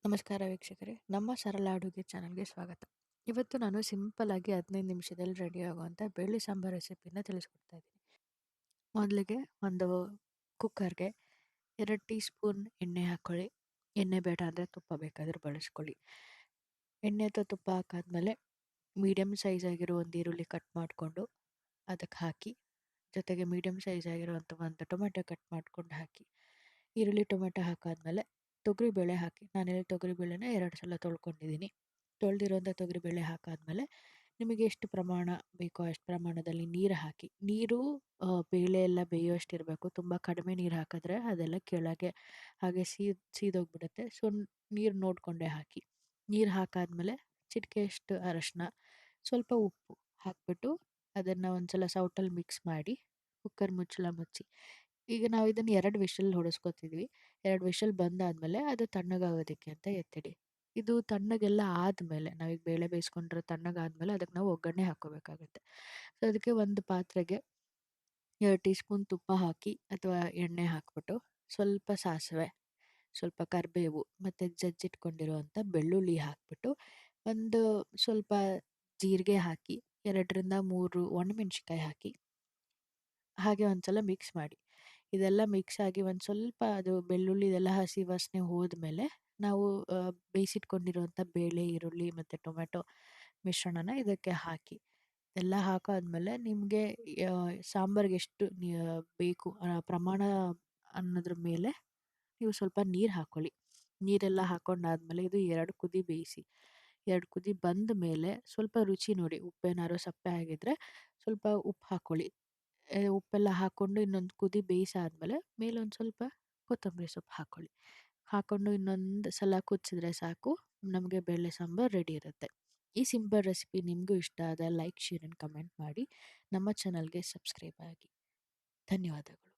ನಮಸ್ಕಾರ ವೀಕ್ಷಕರೇ, ನಮ್ಮ ಸರಳ ಅಡುಗೆ ಚಾನಲ್‌ಗೆ ಸ್ವಾಗತ. ಇವತ್ತು ನಾನು ಸಿಂಪಲ್ ಆಗಿ 15 ನಿಮಿಷದಲ್ಲಿ ರೆಡಿ ಆಗುವಂಥ ಬೇಳೆ ಸಾಂಬಾರ್ ರೆಸಿಪಿನ ತಿಳಿಸ್ಕೊಡ್ತಾ ಇದ್ದೀನಿ. ಮೊದಲಿಗೆ ಒಂದು ಕುಕ್ಕರ್‌ಗೆ 2 ಟೀ ಸ್ಪೂನ್ ಎಣ್ಣೆ ಹಾಕ್ಕೊಳ್ಳಿ. ಎಣ್ಣೆ ಬೇಡ ಅಂದರೆ ತುಪ್ಪ ಬೇಕಾದರೂ ಬಳಸ್ಕೊಳ್ಳಿ. ಎಣ್ಣೆ ಅಥವಾ ತುಪ್ಪ ಹಾಕಾದ್ಮೇಲೆ ಮೀಡಿಯಮ್ ಸೈಜ್ ಆಗಿರೋ ಒಂದು ಈರುಳ್ಳಿ ಕಟ್ ಮಾಡಿಕೊಂಡು ಅದಕ್ಕೆ ಹಾಕಿ, ಜೊತೆಗೆ ಮೀಡಿಯಮ್ ಸೈಜ್ ಆಗಿರುವಂಥ ಒಂದು ಟೊಮೆಟೊ ಕಟ್ ಮಾಡ್ಕೊಂಡು ಹಾಕಿ. ಈರುಳ್ಳಿ, ಟೊಮೆಟೊ ಹಾಕಾದ್ಮೇಲೆ ತೊಗರಿಬೇಳೆ ಹಾಕಿ. ನಾನಿಲ್ಲಿ ತೊಗರಿಬೇಳೆನ 2 ಸಲ ತೊಳ್ಕೊಂಡಿದ್ದೀನಿ. ತೊಳೆದಿರುವಂಥ ತೊಗರಿಬೇಳೆ ಹಾಕಾದ್ಮೇಲೆ ನಿಮಗೆ ಎಷ್ಟು ಪ್ರಮಾಣ ಬೇಕೋ ಅಷ್ಟು ಪ್ರಮಾಣದಲ್ಲಿ ನೀರು ಹಾಕಿ. ನೀರು ಬೇಳೆ ಎಲ್ಲ ಬೇಯುವಷ್ಟಿರಬೇಕು. ತುಂಬ ಕಡಿಮೆ ನೀರು ಹಾಕಿದ್ರೆ ಅದೆಲ್ಲ ಕೆಳಗೆ ಹಾಗೆ ಸೀದೋಗ್ಬಿಡುತ್ತೆ. ಸೊ, ನೀರು ನೋಡಿಕೊಂಡೇ ಹಾಕಿ. ನೀರು ಹಾಕಾದ್ಮೇಲೆ ಚಿಟಿಕೆಯಷ್ಟು ಅರಶಿನ, ಸ್ವಲ್ಪ ಉಪ್ಪು ಹಾಕ್ಬಿಟ್ಟು ಅದನ್ನು ಒಂದ್ಸಲ ಸೌಟಲ್ಲಿ ಮಿಕ್ಸ್ ಮಾಡಿ ಕುಕ್ಕರ್ ಮುಚ್ಚಳ ಮುಚ್ಚಿ. ಈಗ ನಾವು ಇದನ್ನು 2 ವಿಷಲ್ ಹೊಡೆಸ್ಕೊತಿದ್ವಿ. 2 ವಿಷಲ್ ಬಂದಾದ್ಮೇಲೆ ಅದು ತಣ್ಣಗಾಗೋದಕ್ಕೆ ಅಂತ ಎತ್ತಿಡಿ. ಇದು ತಣ್ಣಗೆಲ್ಲ ಆದ್ಮೇಲೆ ನಾವೀಗ ಬೇಳೆ ಬೇಯಿಸ್ಕೊಂಡಿರೋ ತಣ್ಣಗಾದ್ಮೇಲೆ ಅದಕ್ಕೆ ನಾವು ಒಗ್ಗರಣೆ ಹಾಕ್ಕೋಬೇಕಾಗುತ್ತೆ. ಸೊ, ಅದಕ್ಕೆ ಒಂದು ಪಾತ್ರೆಗೆ 2 ಟೀ ಸ್ಪೂನ್ ತುಪ್ಪ ಹಾಕಿ ಅಥವಾ ಎಣ್ಣೆ ಹಾಕ್ಬಿಟ್ಟು ಸ್ವಲ್ಪ ಸಾಸಿವೆ, ಸ್ವಲ್ಪ ಕರಿಬೇವು ಮತ್ತು ಜಜ್ಜಿಟ್ಕೊಂಡಿರುವಂಥ ಬೆಳ್ಳುಳ್ಳಿ ಹಾಕ್ಬಿಟ್ಟು ಒಂದು ಸ್ವಲ್ಪ ಜೀರಿಗೆ ಹಾಕಿ 2 ರಿಂದ 3 ಒಣಮೆಣಸಿನ್ಕಾಯಿ ಹಾಕಿ ಹಾಗೆ ಒಂದ್ಸಲ ಮಿಕ್ಸ್ ಮಾಡಿ. ಇದೆಲ್ಲ ಮಿಕ್ಸ್ ಆಗಿ ಒಂದು ಸ್ವಲ್ಪ ಅದು ಬೆಳ್ಳುಳ್ಳಿದೆಲ್ಲ ಹಸಿ ವಾಸನೆ ಹೋದ್ಮೇಲೆ ನಾವು ಬೇಯಿಸಿಟ್ಕೊಂಡಿರುವಂಥ ಬೇಳೆ, ಈರುಳ್ಳಿ ಮತ್ತು ಟೊಮೆಟೊ ಮಿಶ್ರಣನ ಇದಕ್ಕೆ ಹಾಕಿ. ಎಲ್ಲ ಹಾಕಾದ್ಮೇಲೆ ನಿಮಗೆ ಸಾಂಬಾರಿಗೆ ಎಷ್ಟು ಬೇಕು ಪ್ರಮಾಣ ಅನ್ನೋದ್ರ ಮೇಲೆ ನೀವು ಸ್ವಲ್ಪ ನೀರು ಹಾಕ್ಕೊಳ್ಳಿ. ನೀರೆಲ್ಲ ಹಾಕೊಂಡಾದ್ಮೇಲೆ ಇದು 2 ಕುದಿ ಬೇಯಿಸಿ. 2 ಕುದಿ ಬಂದ ಮೇಲೆ ಸ್ವಲ್ಪ ರುಚಿ ನೋಡಿ. ಉಪ್ಪೇನಾದ್ರು ಸಪ್ಪೆ ಆಗಿದ್ರೆ ಸ್ವಲ್ಪ ಉಪ್ಪು ಹಾಕ್ಕೊಳ್ಳಿ. ಉಪ್ಪೆಲ್ಲ ಹಾಕ್ಕೊಂಡು ಇನ್ನೊಂದು ಕುದಿ ಬೇಯಿಸಾದ್ಮೇಲೆ ಮೇಲೊಂದು ಸ್ವಲ್ಪ ಕೊತ್ತಂಬರಿ ಸೊಪ್ಪು ಹಾಕ್ಕೊಳ್ಳಿ. ಹಾಕ್ಕೊಂಡು ಇನ್ನೊಂದು ಸಲ ಕುದಿಸಿದ್ರೆ ಸಾಕು, ನಮಗೆ ಬೇಳೆ ಸಾಂಬಾರ್ ರೆಡಿ ಇರುತ್ತೆ. ಈ ಸಿಂಪಲ್ ರೆಸಿಪಿ ನಿಮಗೂ ಇಷ್ಟ ಆದ ಲೈಕ್, ಶೇರ್ ಆಂಡ್ ಕಮೆಂಟ್ ಮಾಡಿ. ನಮ್ಮ ಚಾನಲ್‌ಗೆ ಸಬ್ಸ್ಕ್ರೈಬ್ ಆಗಿ. ಧನ್ಯವಾದಗಳು.